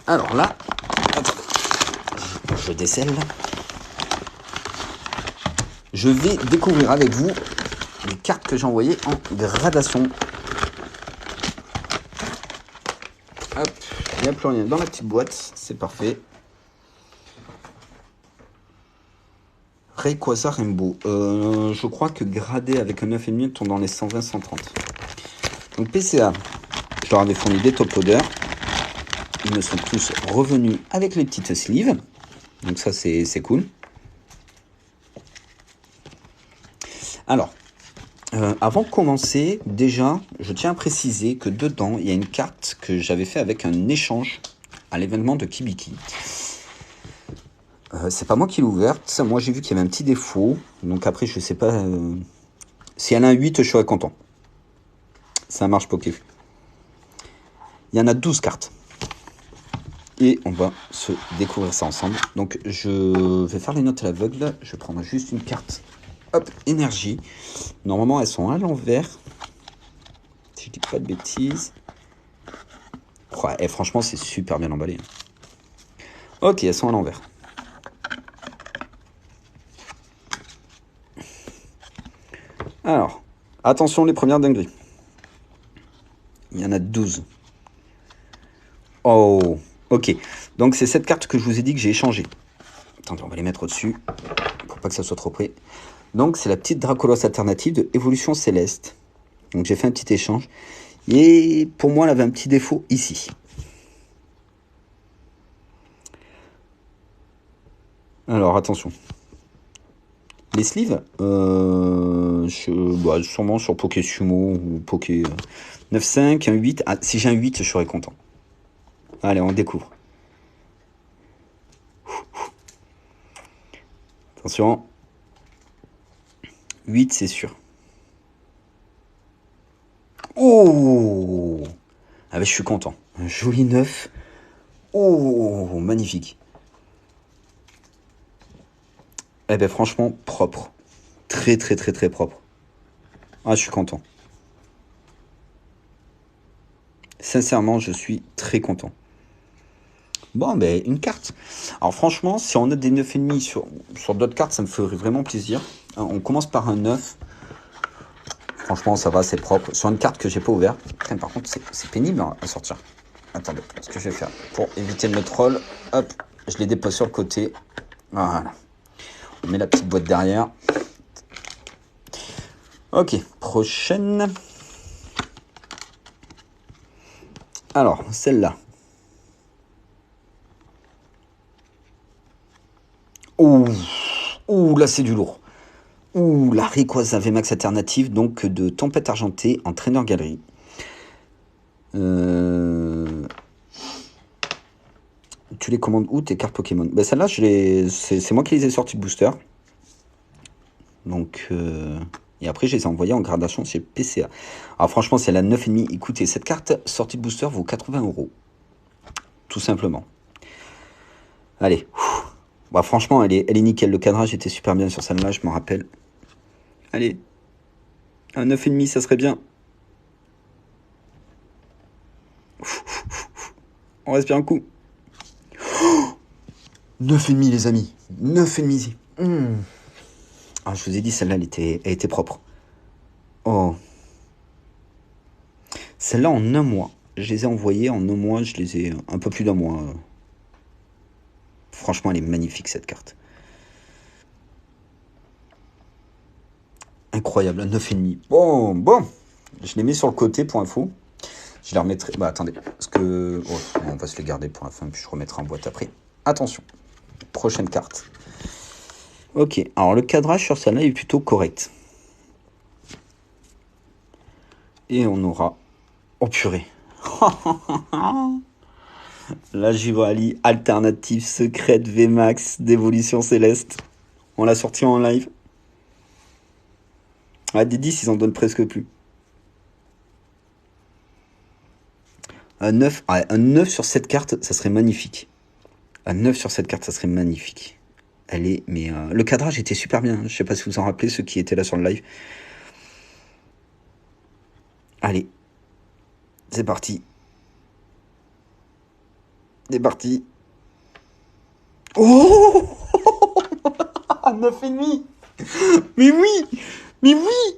Alors là, attendez, je décèle. Je vais découvrir avec vous les cartes que j'ai envoyées en gradation. Hop, il n'y a plus rien dans la petite boîte, c'est parfait. Rayquaza Rainbow. Je crois que gradé avec un 9,5, on tombe dans les 120-130. Donc PCA, je leur avais fourni des top loaders. Ils me sont tous revenus avec les petites sleeves. Donc ça, c'est cool. Alors, avant de commencer, déjà, je tiens à préciser que dedans, il y a une carte que j'avais fait avec un échange à l'événement de Kibiki. C'est pas moi qui l'ai ouverte. Moi, j'ai vu qu'il y avait un petit défaut. Donc après, je sais pas... si elle a un 8, je serais content. Ça marche Poké. Il y en a 12 cartes. Et on va se découvrir ça ensemble. Donc, je vais faire les notes à l'aveugle. Je vais prendre juste une carte. Hop, énergie. Normalement, elles sont à l'envers. Si je dis pas de bêtises. Ouais, et franchement, c'est super bien emballé. Ok, elles sont à l'envers. Alors, attention les premières dingueries. Il y en a 12. Oh, ok. Donc, c'est cette carte que je vous ai dit que j'ai échangée. Attendez, on va les mettre au-dessus. Pour pas que ça soit trop près. Donc, c'est la petite Dracolos alternative de Évolution Céleste. Donc, j'ai fait un petit échange. Et pour moi, elle avait un petit défaut ici. Alors, attention. Les sleeves, sûrement sur Poké Sumo ou Poké 9,5, un 8. Ah, si j'ai un 8, je serais content. Allez, on découvre. Attention. 8, c'est sûr. Oh! Ah ben, je suis content. Un joli 9. Oh, magnifique. Eh ben, franchement, propre. Très, très, très, très propre. Ah, je suis content. Sincèrement, je suis très content. Bon, ben, une carte. Alors, franchement, si on a des 9,5 sur d'autres cartes, ça me ferait vraiment plaisir. On commence par un 9. Franchement, ça va, c'est propre. Sur une carte que j'ai pas ouverte. Putain, par contre, c'est pénible à sortir. Attendez, ce que je vais faire pour éviter le troll, hop, je les dépose sur le côté. Voilà. On met la petite boîte derrière. Ok, prochaine. Alors, celle-là. Ouh, là c'est du lourd. Ouh, la Rayquaza VMAX alternative, donc de Tempête Argentée en Trainer Galerie. Tu les commandes où tes cartes Pokémon? Ben celle-là, c'est moi qui les ai sorties de booster. Donc, et après, je les ai envoyées en gradation chez PCA. Alors franchement, c'est la 9,5. Écoutez, cette carte sortie de booster vaut 80 €. Tout simplement. Allez. Bah, franchement, elle est nickel. Le cadrage était super bien sur celle-là, je m'en rappelle. Allez. Un 9,5, ça serait bien. On respire un coup. 9,5 les amis. 9,5. Ah, je vous ai dit, celle-là, elle était propre. Oh. Celle-là, en un mois. Je les ai envoyées en un mois. Je les ai un peu plus d'un mois. Franchement, elle est magnifique, cette carte. Incroyable, un 9,5. Bon. Je les mets sur le côté pour info. Je les remettrai... Bah, attendez. Parce que... Oh, on va se les garder pour la fin, puis je remettrai en boîte après. Attention. Prochaine carte. Ok, alors le cadrage sur celle-là est plutôt correct. Et on aura... Oh purée. La Givali alternative secrète VMAX d'évolution céleste. On l'a sorti en live. Ah, des 10, ils en donnent presque plus. Un 9, un 9 sur cette carte, ça serait magnifique. Un 9 sur cette carte, ça serait magnifique. Elle est... Mais le cadrage était super bien. Je sais pas si vous en rappelez, ceux qui étaient là sur le live. Allez. C'est parti. C'est parti. Oh 9,5. Mais oui. Mais oui.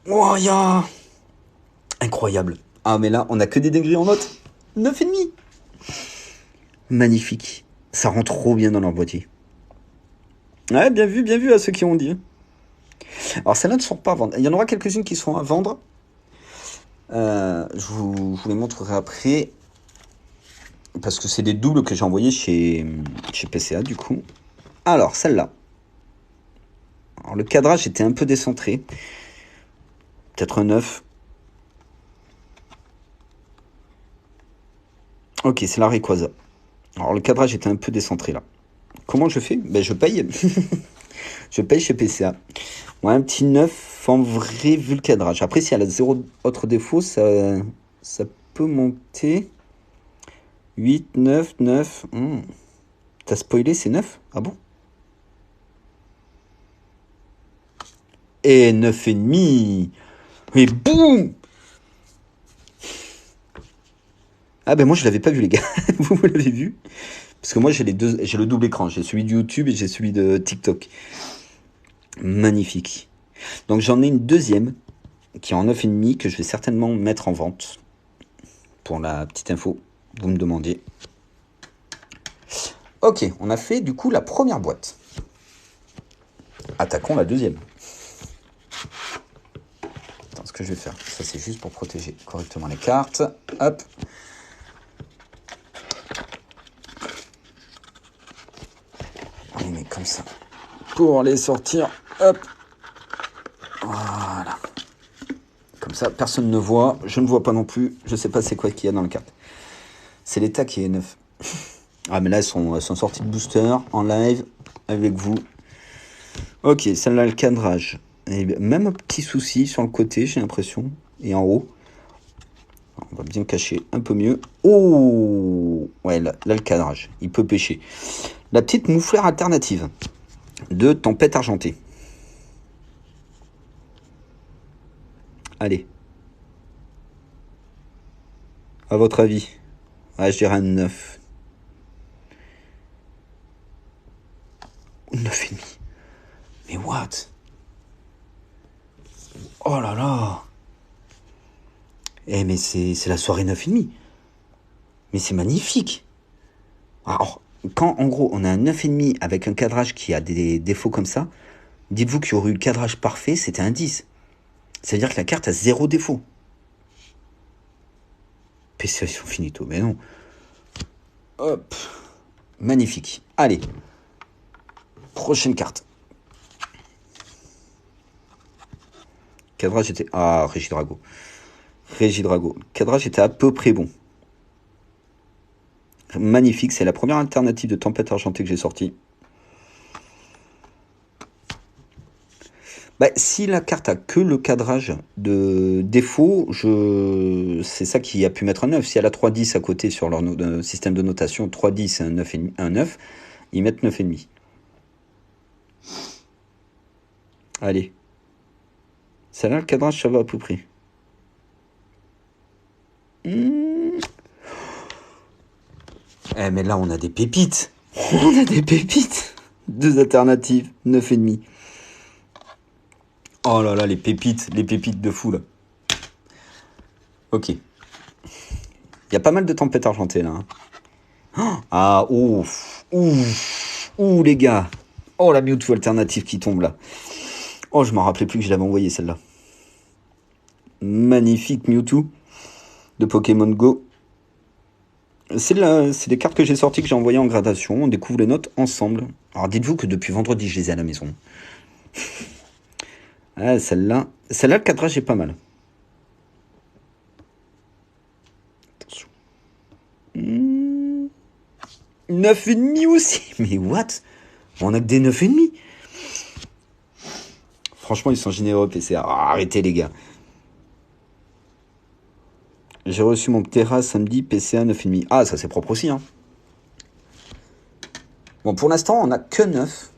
Oh, ya. Incroyable. Ah, mais là, on a que des degrés en note. 9,5. Magnifique. Ça rend trop bien dans leur boîtier. Ouais, bien vu à ceux qui ont dit. Alors, celles-là ne sont pas à vendre. Il y en aura quelques-unes qui seront à vendre. Je vous les montrerai après. Parce que c'est des doubles que j'ai envoyés chez PCA, du coup. Alors, celle-là. Alors, le cadrage était un peu décentré. Peut-être un 9. Ok, c'est la Rayquaza. Alors, le cadrage était un peu décentré, là. Comment je fais? Ben, je paye. Je paye chez PCA. Ouais, un petit 9 en vrai, vu le cadrage. Après, si elle a zéro autre défaut, ça peut monter. 8, 9, 9. T'as spoilé, c'est 9? Ah bon? Et 9,5. Et boum! Ah ben moi je l'avais pas vu les gars. Vous l'avez vu? Parce que moi j'ai le double écran. J'ai celui de YouTube et j'ai celui de TikTok. Magnifique. Donc j'en ai une deuxième qui est en 9,5 que je vais certainement mettre en vente. Pour la petite info, vous me demandiez. Ok, on a fait du coup la première boîte. Attaquons la deuxième. Attends, ce que je vais faire, ça c'est juste pour protéger correctement les cartes. Hop. On les met comme ça. Pour les sortir. Hop. Voilà. Comme ça, personne ne voit. Je ne vois pas non plus. Je sais pas c'est quoi qu'il y a dans la carte. C'est l'état qui est neuf. Ah mais là elles sont sorties de booster en live avec vous. Ok, celle-là le cadrage. Et même un petit souci sur le côté, j'ai l'impression. Et en haut. On va bien cacher un peu mieux. Oh ouais, là le cadrage. Il peut pêcher. La petite moufleur alternative de Tempête Argentée. Allez. À votre avis? Ouais, je dirais un 9. 9,5. Mais what? Oh là là. Mais c'est la soirée 9,5. Mais c'est magnifique. Alors, quand en gros on a un 9,5 avec un cadrage qui a des défauts comme ça, dites-vous qu'il y aurait eu le cadrage parfait, c'était un 10. Ça veut dire que la carte a 0 défaut. PCA sont finito, mais non. Hop. Magnifique. Allez. Prochaine carte. Cadrage était... Ah, Régidrago. Régidrago. Cadrage était à peu près bon. Magnifique, c'est la première alternative de Tempête Argentée que j'ai sortie. Bah, si la carte a que le cadrage de défaut, c'est ça qui a pu mettre un 9. Si elle a 3,10 à côté sur leur système de notation, 3,10 et un 9, ils mettent 9,5. Allez. Celle-là, le cadrage, ça va à peu près. Mais là, on a des pépites. On a des pépites. 2 alternatives, 9,5. Oh là là, les pépites de fou, là. Ok. Il y a pas mal de tempêtes argentées, là. Ah, ouf. Ouh, les gars. Oh, la Mewtwo alternative qui tombe, là. Oh, je m'en rappelais plus que je l'avais envoyé, celle-là. Magnifique Mewtwo de Pokémon Go. C'est des cartes que j'ai sorties, que j'ai envoyées en gradation. On découvre les notes ensemble. Alors, dites-vous que depuis vendredi, je les ai à la maison. Ah, celle-là, le cadrage est pas mal. Attention. 9,5 aussi. Mais what? On a que des 9,5. Franchement, ils sont généreux, PCA. Arrêtez, les gars. J'ai reçu mon Terra samedi, PCA 9,5. Ah, ça c'est propre aussi, hein. Bon, pour l'instant, on a que 9.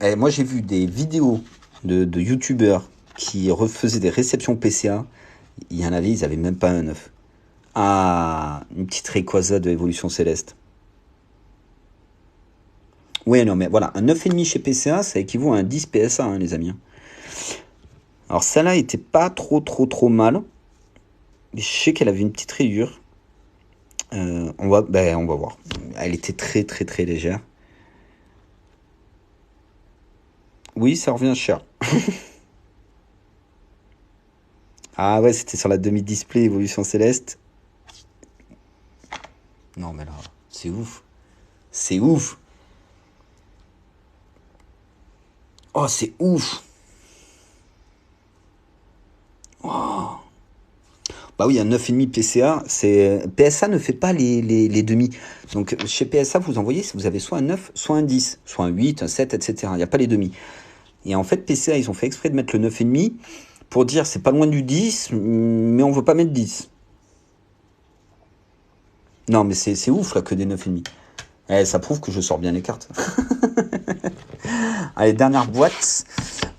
Et moi, j'ai vu des vidéos de youtubeurs qui refaisaient des réceptions PCA. Il y en avait, ils avaient même pas un 9. Ah, une petite Rayquaza de Évolution Céleste. Ouais, non, mais voilà, un 9,5 chez PCA, ça équivaut à un 10 PSA, hein, les amis. Alors, celle-là était pas trop mal. Mais je sais qu'elle avait une petite rayure. On va voir. Elle était très légère. Oui, ça revient cher. Ah ouais, c'était sur la demi-display Évolution Céleste. Non, mais là, c'est ouf. C'est ouf. Oh, c'est ouf. Bah oui, un 9,5 PCA, PSA ne fait pas les demi. Donc chez PSA, vous envoyez, vous avez soit un 9, soit un 10, soit un 8, un 7, etc. Il n'y a pas les demi. Et en fait, PCA, ils ont fait exprès de mettre le 9,5 pour dire c'est pas loin du 10, mais on veut pas mettre 10. Non, mais c'est ouf là que des 9,5. Eh, ça prouve que je sors bien les cartes. Allez, dernière boîte.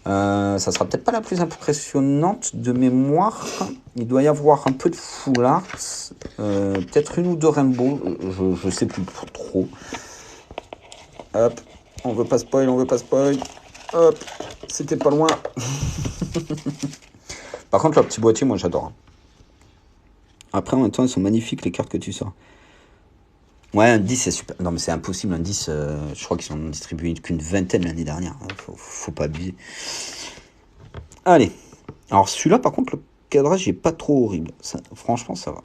Ça sera peut-être pas la plus impressionnante de mémoire. Il doit y avoir un peu de full art. Peut-être une ou deux rainbow. Je sais plus trop. Hop. On veut pas spoil. Hop. C'était pas loin. Par contre, le petit boîtier, moi j'adore. Après, en même temps, elles sont magnifiques les cartes que tu sors. Ouais, un 10 c'est super. Non, mais c'est impossible. Un 10, je crois qu'ils en ont distribué qu'une vingtaine l'année dernière. Faut pas abuser. Allez. Alors celui-là, par contre, le cadrage n'est pas trop horrible. Ça, franchement, ça va.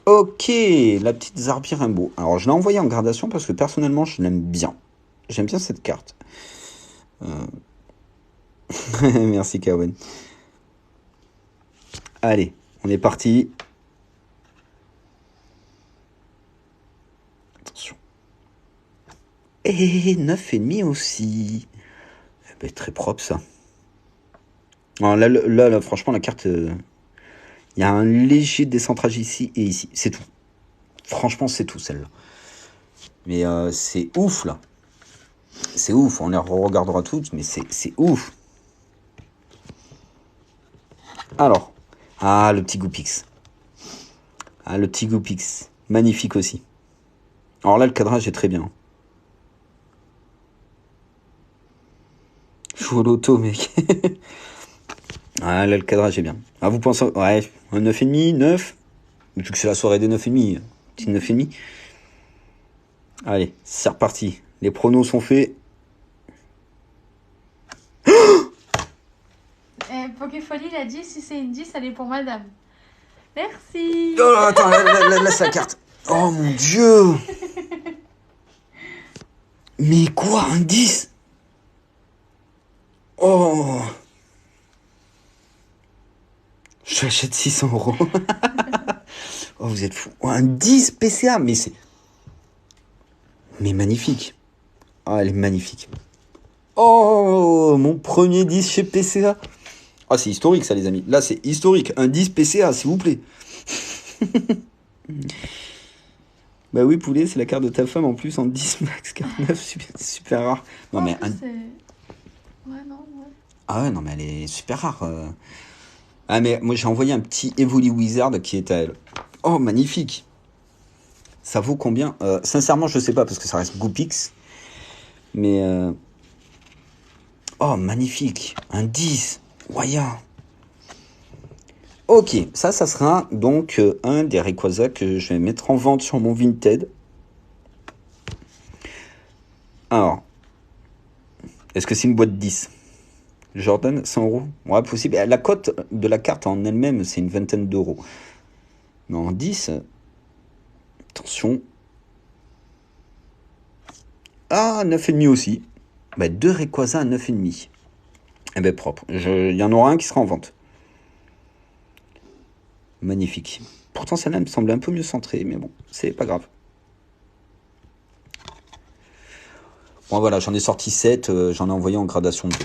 Ok, la petite Zarbi Rainbow. Alors, je l'ai envoyée en gradation parce que personnellement, je l'aime bien. J'aime bien cette carte. Merci, Kawen. Allez, on est parti. Attention. Et 9,5 aussi. Eh ben, très propre, ça. Alors, là, franchement, la carte... Il y a un léger décentrage ici et ici. C'est tout. Franchement, c'est tout, celle-là. Mais c'est ouf, là. C'est ouf. On les regardera toutes, mais c'est ouf. Alors. Ah, le petit Goupix. Ah, le petit Goupix. Magnifique aussi. Alors là, le cadrage est très bien. Je joue au loto, mec. Ah, là, le cadrage est bien. Ah, vous pensez... Ouais, un 9,5, 9. Vu que c'est la soirée des 9,5. Petit 9,5. Allez, c'est reparti. Les pronos sont faits. Pokéfolie, il a dit si c'est une 10, elle est pour madame. Merci. Oh, attends, laisse la carte. Oh mon dieu. Mais quoi, un 10? Oh. Je l'achète 600 €. Oh, vous êtes fous. Oh, un 10 PCA, mais c'est... Mais magnifique. Oh, elle est magnifique. Oh, mon premier 10 chez PCA. Ah, c'est historique ça, les amis. Là, c'est historique. Un 10 PCA, s'il vous plaît. Bah oui, poulet, c'est la carte de ta femme en plus en 10 max, carte 9, super rare. Non, mais Ouais, non, ouais. Ah ouais, non, mais elle est super rare. Ah, mais moi, j'ai envoyé un petit Evoli Wizard qui est à elle. Oh, magnifique. Ça vaut combien? Sincèrement, je sais pas, parce que ça reste Goupix. Mais... Oh, magnifique. Un 10. Waya. Ok, ça sera donc un des Rayquaza que je vais mettre en vente sur mon Vinted. Alors, est-ce que c'est une boîte 10? Jordan, 100 €? Ouais, possible. La cote de la carte en elle-même, c'est une vingtaine d'euros. Mais en 10, attention. Ah, 9,5 aussi. Bah, 2 Rayquaza à 9,5. Eh ben, propre. Il y en aura un qui sera en vente. Magnifique. Pourtant, celle-là me semble un peu mieux centrée, mais bon, c'est pas grave. Bon, voilà, j'en ai sorti 7, j'en ai envoyé en gradation 2.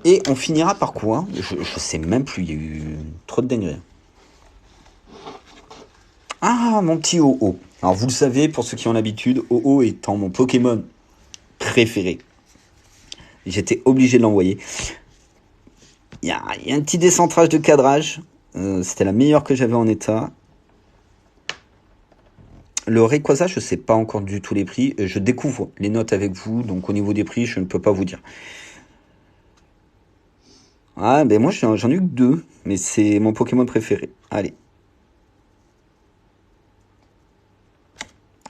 Et on finira par quoi? Je sais même plus, il y a eu trop de dingueries. Ah, mon petit Oh-Oh. Alors, vous le savez, pour ceux qui ont l'habitude, Oh-Oh étant mon Pokémon préféré. J'étais obligé de l'envoyer. Il y a un petit décentrage de cadrage. C'était la meilleure que j'avais en état. Le Rayquaza, je sais pas encore du tout les prix. Je découvre les notes avec vous, donc au niveau des prix, je ne peux pas vous dire. Ah, ben moi j'en ai eu que 2, mais c'est mon Pokémon préféré. Allez.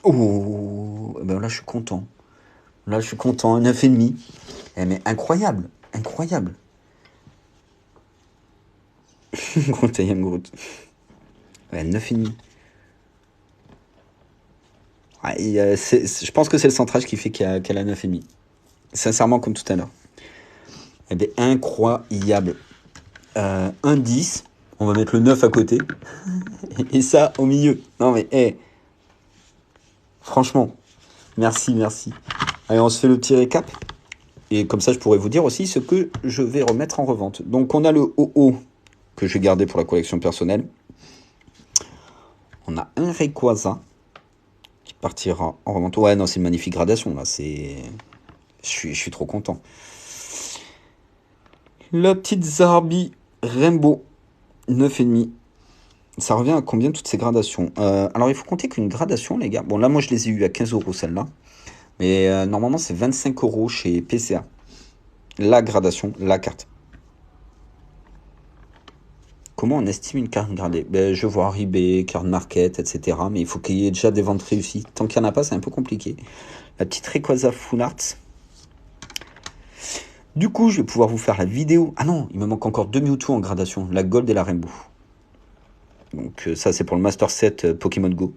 Oh, ben là je suis content. Là je suis content, un 9,5. Eh, mais incroyable, incroyable. Groot, I am Groot. Ouais, 9,5. Ah, je pense que c'est le centrage qui fait qu'elle a 9,5. Sincèrement, comme tout à l'heure. Eh bien, incroyable. 1,10. On va mettre le 9 à côté. Et ça au milieu. Non mais, franchement, merci, merci. Allez, on se fait le petit récap. Et comme ça, je pourrais vous dire aussi ce que je vais remettre en revente. Donc, on a le OO que je vais garder pour la collection personnelle. On a un Rayquaza qui partira en revente. Ouais, non, c'est une magnifique gradation, là. Je suis trop content. La petite Zarbi Rainbow, 9,5. Ça revient à combien toutes ces gradations? Alors, il faut compter qu'une gradation, les gars. Bon, là, moi, je les ai eu à 15 € celle-là. Mais normalement, c'est 25 € chez PCA. La gradation, la carte. Comment on estime une carte gradée? Ben, je vois eBay, Card Market, etc. Mais il faut qu'il y ait déjà des ventes réussies. Tant qu'il n'y en a pas, c'est un peu compliqué. La petite Rayquaza Full Art. Du coup, je vais pouvoir vous faire la vidéo. Ah non, il me manque encore 2 Mewtwo en gradation. La Gold et la Rainbow. Donc ça, c'est pour le Master Set Pokémon Go.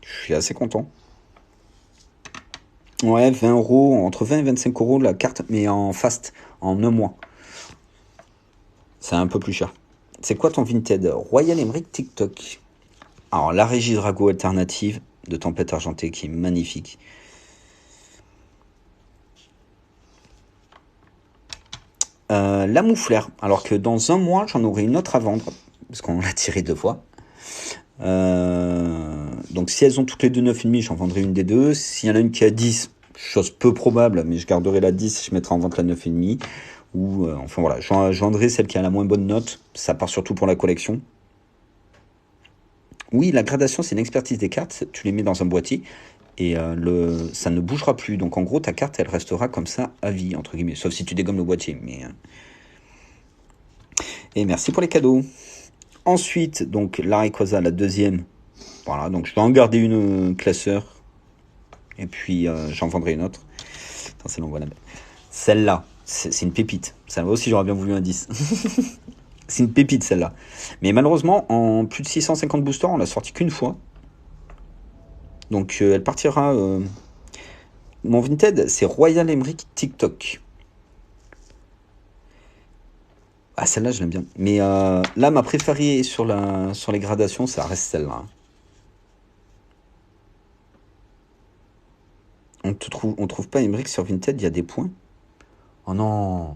Je suis assez content. Ouais, 20 €, entre 20 et 25 € la carte, mais en fast, en un mois. C'est un peu plus cher. C'est quoi ton Vinted? Royal Emerick TikTok. Alors, la Régie Drago alternative de Tempête Argentée qui est magnifique. La Mouflère. Alors que dans un mois, j'en aurai une autre à vendre. Parce qu'on l'a tiré 2 fois. Donc, si elles ont toutes les deux 9,5, j'en vendrai une des deux. S'il y en a une qui a 10, chose peu probable, mais je garderai la 10, je mettrai en vente la 9,5. Ou, enfin voilà, je vendrai celle qui a la moins bonne note. Ça part surtout pour la collection. Oui, la gradation, c'est une expertise des cartes. Tu les mets dans un boîtier et ça ne bougera plus. Donc en gros, ta carte, elle restera comme ça à vie, entre guillemets. Sauf si tu dégommes le boîtier. Et merci pour les cadeaux. Ensuite, donc la Rayquaza, la deuxième. Voilà, donc je vais en garder une classeur. Et puis j'en vendrai une autre. Attends, celle-là, c'est une pépite. Celle-là aussi, j'aurais bien voulu un 10. C'est une pépite celle-là. Mais malheureusement, en plus de 650 boosters, on l'a sorti qu'une fois. Donc elle partira. Mon Vinted, c'est Royal Emerick TikTok. Ah, celle-là, je l'aime bien. Mais là, ma préférée sur les gradations, ça reste celle-là. On trouve pas Emerick sur Vinted, il y a des points. Oh non.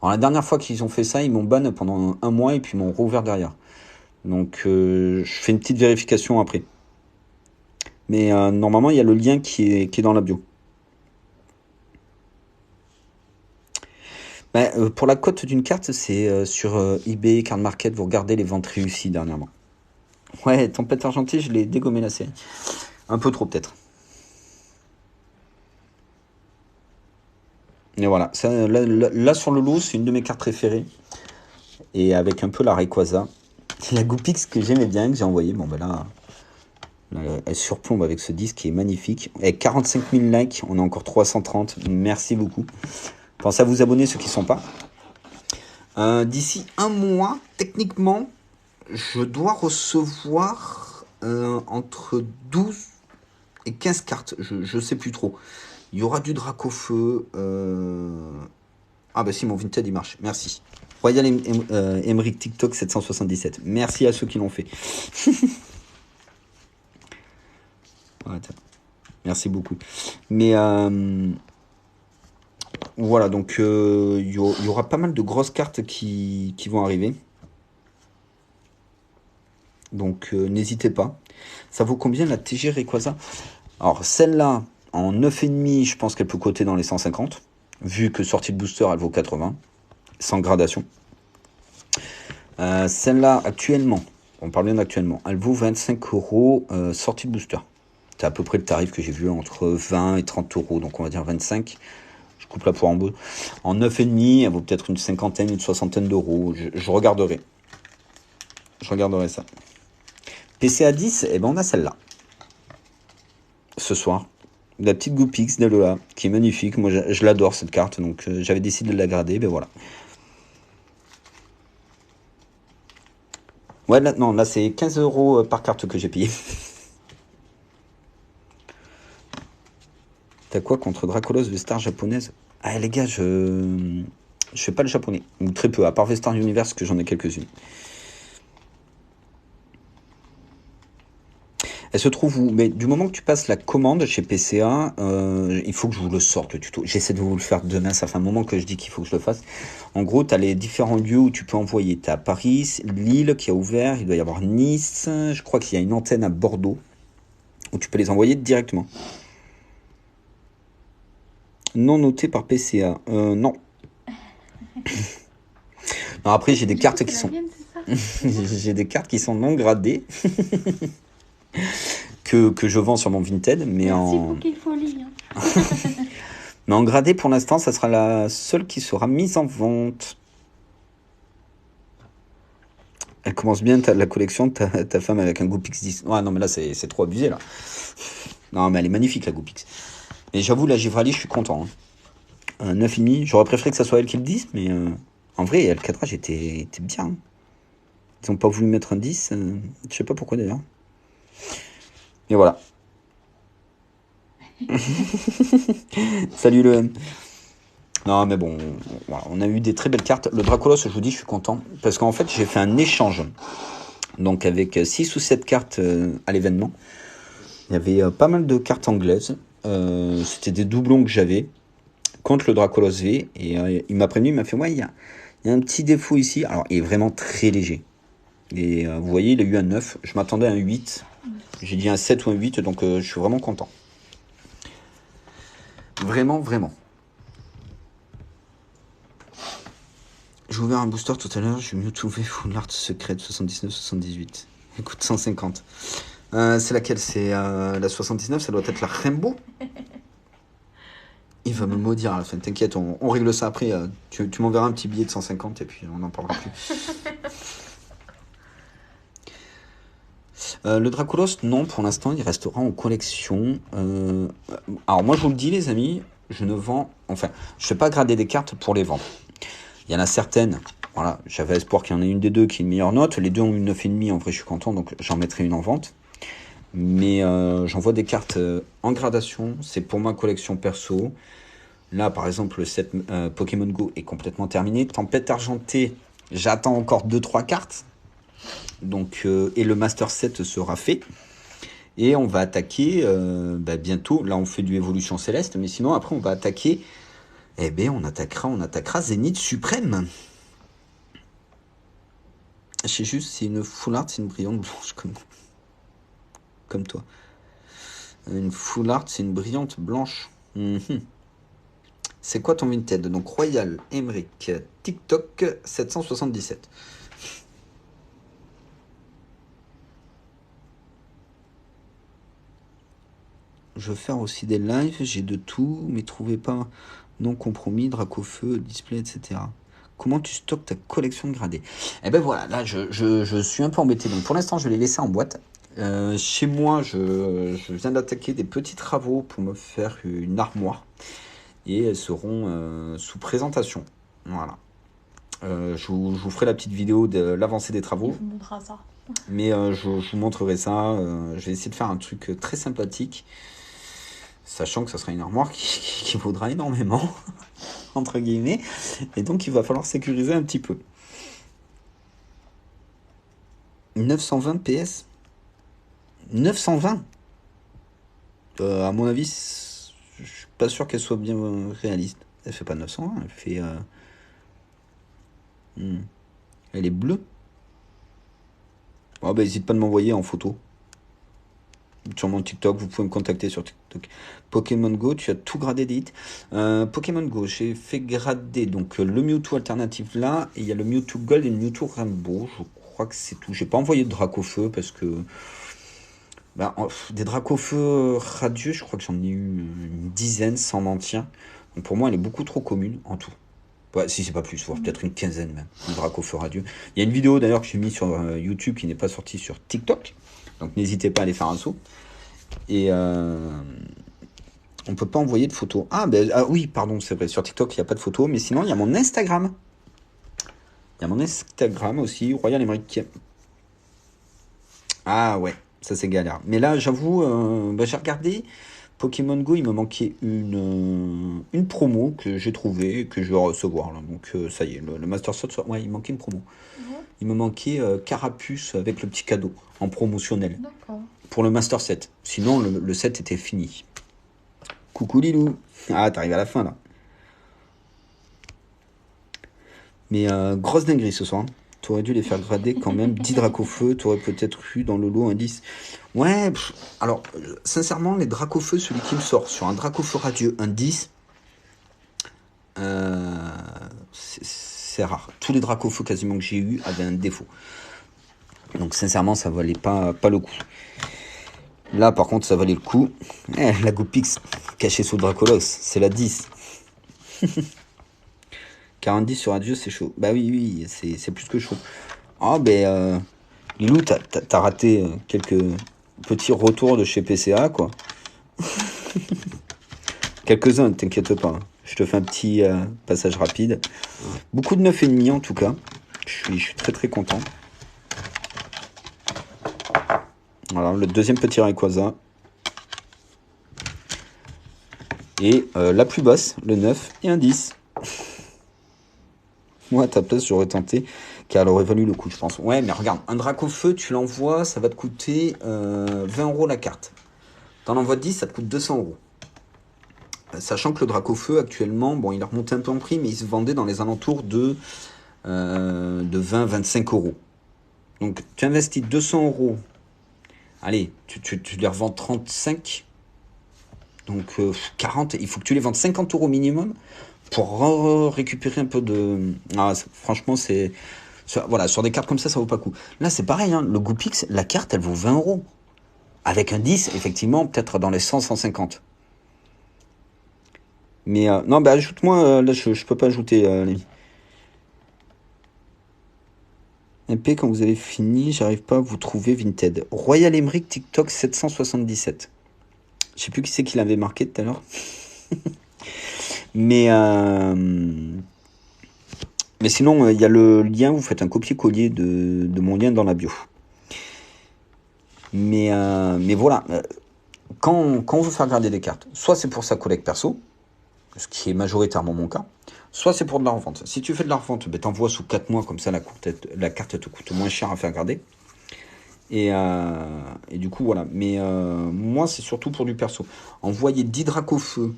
Alors, la dernière fois qu'ils ont fait ça, ils m'ont ban pendant un mois et puis ils m'ont rouvert derrière. Donc je fais une petite vérification après. Mais normalement, il y a le lien qui est dans la bio. Pour la cote d'une carte, c'est sur eBay, Card Market, vous regardez les ventes réussies dernièrement. Ouais, Tempête Argentée, je l'ai dégommé la série. Un peu trop peut-être. Et voilà, ça, là sur le lot, c'est une de mes cartes préférées. Et avec un peu la Rayquaza. La Goupix que j'aimais bien, que j'ai envoyé. Bon ben là, elle surplombe avec ce disque qui est magnifique. Avec 45 000 likes, on a encore 330. Merci beaucoup. Pensez à vous abonner ceux qui ne sont pas. D'ici un mois, techniquement, je dois recevoir entre 12 et 15 cartes. Je sais plus trop. Il y aura du Dracofeu. Ah bah si, mon Vinted, il marche. Merci. Royal Emerick TikTok 777. Merci à ceux qui l'ont fait. Ouais, merci beaucoup. Mais voilà, donc il y aura pas mal de grosses cartes qui vont arriver. Donc n'hésitez pas. Ça vaut combien la TG Rayquaza? Alors celle-là, en 9,5, je pense qu'elle peut coter dans les 150. Vu que sortie de booster, elle vaut 80. Sans gradation. Celle-là, actuellement, on parle bien d'actuellement, elle vaut 25 € sortie de booster. c'était à peu près le tarif que j'ai vu entre 20 et 30 euros, donc on va dire 25. Je coupe la poire en deux. En 9,5, elle vaut peut-être une cinquantaine, une soixantaine d'euros. Je regarderai. Je regarderai ça. PCA 10, eh ben on a celle-là. Ce soir. La petite Goopix d'Alola, qui est magnifique. Moi, je l'adore cette carte, donc j'avais décidé de la garder, ben voilà. Ouais, là, non, là c'est 15 euros par carte que j'ai payé. T'as quoi contre Dracolos, Vestar japonaise? Ah les gars, je fais pas le japonais, ou très peu, à part Vestar Universe que j'en ai quelques-unes. Elle se trouve où? Mais du moment que tu passes la commande chez PCA, il faut que je vous le sorte le tuto. J'essaie de vous le faire demain, ça fait un moment que je dis qu'il faut que je le fasse. En gros, tu as les différents lieux où tu peux envoyer. Tu as Paris, Lille qui a ouvert, il doit y avoir Nice, je crois qu'il y a une antenne à Bordeaux, où tu peux les envoyer directement. Non noté par PCA. Non. Non, après, j'ai des cartes qui sont... j'ai des cartes qui sont non gradées. que je vends sur mon Vinted, mais Merci en... Pokéfolie. Mais en gradé, pour l'instant, ça sera la seule qui sera mise en vente. Elle commence bien la collection de ta femme avec un Goopix 10. Ouais, non, mais là, c'est trop abusé, là. Non, mais elle est magnifique, la Goopix. Mais j'avoue, la Givrali, je suis content. Hein. Un 9,5. J'aurais préféré que ça soit elle qui le dise, mais en vrai, le cadrage était bien. Hein. Ils n'ont pas voulu mettre un 10. Je sais pas pourquoi, d'ailleurs. Et voilà. Salut le M. Non, mais bon, voilà, on a eu des très belles cartes. Le Dracolos, je vous dis, je suis content. Parce qu'en fait, j'ai fait un échange. Donc, avec 6 ou 7 cartes à l'événement. Il y avait pas mal de cartes anglaises. C'était des doublons que j'avais contre le Dracolos V. Et il m'a prévenu, il m'a fait, ouais, il y a un petit défaut ici. Alors, il est vraiment très léger. Et vous voyez, il a eu un 9. Je m'attendais à un 8. J'ai dit un 7 ou un 8, donc je suis vraiment content. Vraiment, vraiment. J'ai ouvert un booster tout à l'heure, j'ai mieux trouvé Full Art Secret 79-78. Écoute, 150. C'est laquelle? C'est la 79, ça doit être la Rainbow. Il va me maudire à la fin, t'inquiète, on règle ça après. Tu m'enverras un petit billet de 150 et puis on n'en parlera plus. Le Dracolos, non, pour l'instant, il restera en collection. Alors moi, je vous le dis, les amis, je ne vends... Enfin, je ne fais pas grader des cartes pour les vendre. Il y en a certaines, voilà, j'avais espoir qu'il y en ait une des deux qui ait une meilleure note. Les deux ont une 9,5, en vrai, je suis content, donc j'en mettrai une en vente. Mais j'envoie des cartes en gradation, c'est pour ma collection perso. Là, par exemple, le set Pokémon Go est complètement terminé. Tempête argentée, j'attends encore 2-3 cartes. Donc, et le Master Set sera fait. Et on va attaquer bientôt. Là, on fait du Évolution Céleste, mais sinon, après, on va attaquer... Eh bien, on attaquera Zénith Suprême. Je sais juste, c'est une full art, c'est une brillante blanche comme toi. Une full art, c'est une brillante blanche. C'est quoi ton Vinted? Donc Royal Emmerich TikTok 777. Je veux faire aussi des lives, j'ai de tout, mais trouvez pas non compromis, Dracofeu, display, etc. Comment tu stockes ta collection de gradés? Eh ben voilà, là je suis un peu embêté. Donc pour l'instant je vais les laisser en boîte. Chez moi je viens d'attaquer des petits travaux pour me faire une armoire. Et elles seront sous présentation. Voilà. Je vous ferai la petite vidéo de l'avancée des travaux. Il vous montrera ça. Mais je vous montrerai ça. Je vais essayer de faire un truc très sympathique. Sachant que ça sera une armoire qui vaudra énormément, entre guillemets. Et donc, il va falloir sécuriser un petit peu. 920 PS 920 à mon avis, je suis pas sûr qu'elle soit bien réaliste. Elle fait pas 920, elle fait... Elle est bleue. Oh, n'hésite pas de m'envoyer en photo. Sur mon TikTok, vous pouvez me contacter sur TikTok. Pokémon Go, tu as tout gradé des hits. Pokémon Go, j'ai fait grader donc le Mewtwo alternative là, et il y a le Mewtwo Gold et le Mewtwo Rainbow. Je crois que c'est tout. J'ai pas envoyé de Dracofeu parce que Des Dracofeu radieux, je crois que j'en ai eu une dizaine sans mentir. Donc pour moi, elle est beaucoup trop commune en tout. Ouais, si c'est pas plus, voire peut-être une quinzaine même, de Dracofeu radieux. Il y a une vidéo d'ailleurs que j'ai mis sur YouTube qui n'est pas sortie sur TikTok. Donc n'hésitez pas à aller faire un saut. Et on peut pas envoyer de photos. Ah oui, pardon, c'est vrai, sur TikTok il n'y a pas de photos, mais sinon il y a mon Instagram. Il y a mon Instagram aussi, Royal Emmerich. Ah ouais, ça c'est galère. Mais là, j'avoue, j'ai regardé Pokémon Go, il me manquait une promo que j'ai trouvée, que je vais recevoir. Là. Donc ça y est, le Master Sword, ouais, il manquait une promo. Ouais, Il me manquait Carapuce avec le petit cadeau en promotionnel d'accord. pour le Master Set. Sinon, le set était fini. Coucou Lilou. Ah, t'arrives à la fin là. Mais grosse dinguerie ce soir. T'aurais dû les faire grader quand même. 10 Dracofeu, t'aurais peut-être eu dans le lot un 10. Ouais, alors, sincèrement, les Dracofeu, celui qui me sort sur un Dracofeu radieux, un 10, c'est rare. Tous les Dracofeu quasiment que j'ai eu avaient un défaut. Donc sincèrement, ça valait pas le coup. Là, par contre, ça valait le coup. La Goupix cachée sous le Dracolos, c'est la 10. 40 sur Adieu, c'est chaud. Bah oui, c'est plus que chaud. Ah, Lilou, t'as raté quelques petits retours de chez PCA, quoi. Quelques-uns, ne t'inquiète pas. Je te fais un petit passage rapide. Beaucoup de 9,5 en tout cas. Je suis très très content. Voilà, le deuxième petit Rayquaza. Et la plus basse, le 9 et un 10. Moi, à ta place, j'aurais tenté, car elle aurait valu le coup, je pense. Ouais, mais regarde, un Dracofeu, tu l'envoies, ça va te coûter 20 € la carte. T'en envoies 10, ça te coûte 200 €. Sachant que le Dracofeu, actuellement, bon, il a remonté un peu en prix, mais il se vendait dans les alentours de 20-25 €. Donc, tu investis 200 €. Allez, tu les revends 35. Donc, 40. Il faut que tu les vendes 50 € minimum pour récupérer un peu de... Ah, franchement, voilà, sur des cartes comme ça vaut pas le coup. Là, c'est pareil, hein, le Goupix, la carte, elle vaut 20 €. Avec un 10, effectivement, peut-être dans les 100-150. Mais non, ajoute-moi, là, je peux pas ajouter les MP quand vous avez fini, j'arrive pas à vous trouver Vinted. Royal Emmerich TikTok 777. Je sais plus qui c'est qui l'avait marqué tout à l'heure. Mais sinon, il y a le lien, vous faites un copier-coller de mon lien dans la bio. Mais voilà, quand on veut faire garder des cartes, soit c'est pour sa collecte perso, ce qui est majoritairement mon cas, soit c'est pour de la revente. Si tu fais de la revente, t'envoies sous 4 mois, comme ça la carte te coûte moins cher à faire garder. Et du coup, voilà. Mais moi, c'est surtout pour du perso. Envoyer 10 Dracofeu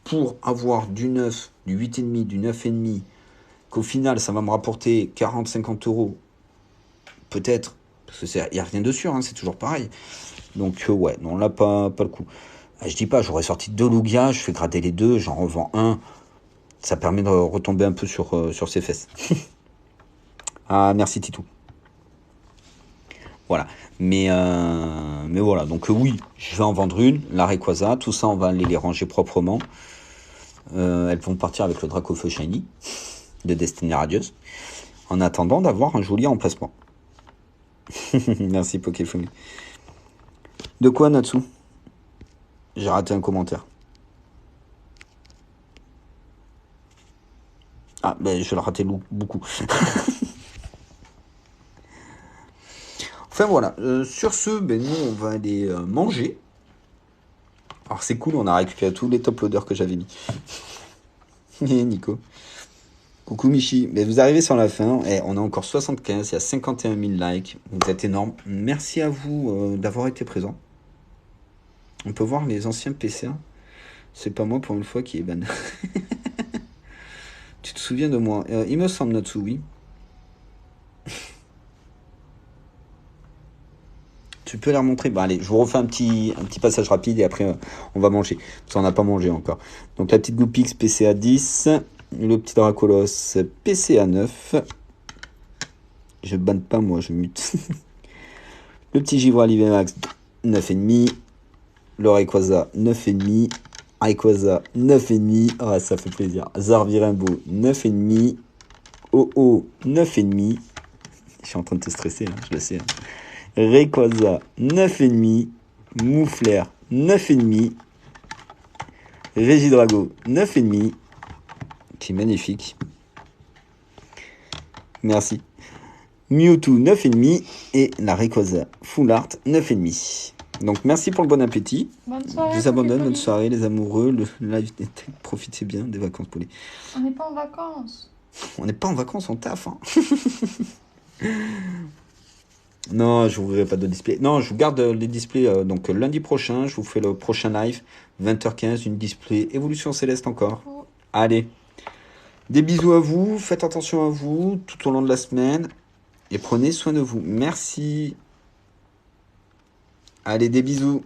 pour avoir du 9, du 8,5, du 9,5, qu'au final, ça va me rapporter 40-50 €, peut-être, parce qu'il n'y a rien de sûr, hein, c'est toujours pareil. Donc, ouais, non, là, pas le coup. Je dis pas, j'aurais sorti 2 Lugia, je fais gratter les deux, j'en revends un. Ça permet de retomber un peu sur ses fesses. Ah, merci Titou. Voilà. Mais voilà. Donc oui, je vais en vendre une, la Rayquaza. Tout ça, on va aller les ranger proprement. Elles vont partir avec le Dracofeu Shiny de Destiny Radieuse. En attendant d'avoir un joli emplacement. Merci Pokéfumi. De quoi Natsu? J'ai raté un commentaire. Ah, je l'ai raté beaucoup. Enfin voilà, sur ce, nous on va aller manger. Alors c'est cool, on a récupéré tous les top loaders que j'avais mis. Et Nico. Coucou Michi, vous arrivez sur la fin, on a encore 75, il y a 51 000 likes, vous êtes énorme. Merci à vous d'avoir été présent. On peut voir les anciens PCA. C'est pas moi pour une fois qui est ban. Tu te souviens de moi? Il me semble Natsu, oui. Tu peux les remontrer? Allez, je vous refais un petit passage rapide et après on va manger. Parce qu'on n'a pas mangé encore. Donc la petite Goupix PCA 10. Le petit Dracolos PCA 9. Je banne pas moi, je mute. Le petit Givre Max 9,5. Le Rayquaza, 9,5. Rayquaza, 9,5. Ah, ça fait plaisir. Zarvirimbo, 9,5. Oh, 9,5. Je suis en train de te stresser, hein, je le sais. Rayquaza, 9,5. Mouflair, 9,5. Regidrago, 9,5. Qui est magnifique. Merci. Mewtwo, 9,5. Et la Rayquaza Full Art, 9,5. Donc merci pour le bon appétit. Bonne soirée. Je vous abandonne, bonne Poképolis. soirée les amoureux. Le live, profitez bien des vacances Polly. On n'est pas en vacances. On n'est pas en vacances, on taffe. Hein. Non, je n'ouvrirai pas de display. Non, je vous garde les displays. Donc lundi prochain, je vous fais le prochain live. 20h15, une display Évolution Céleste encore. Oh. Allez. Des bisous à vous. Faites attention à vous tout au long de la semaine. Et prenez soin de vous. Merci. Allez, des bisous.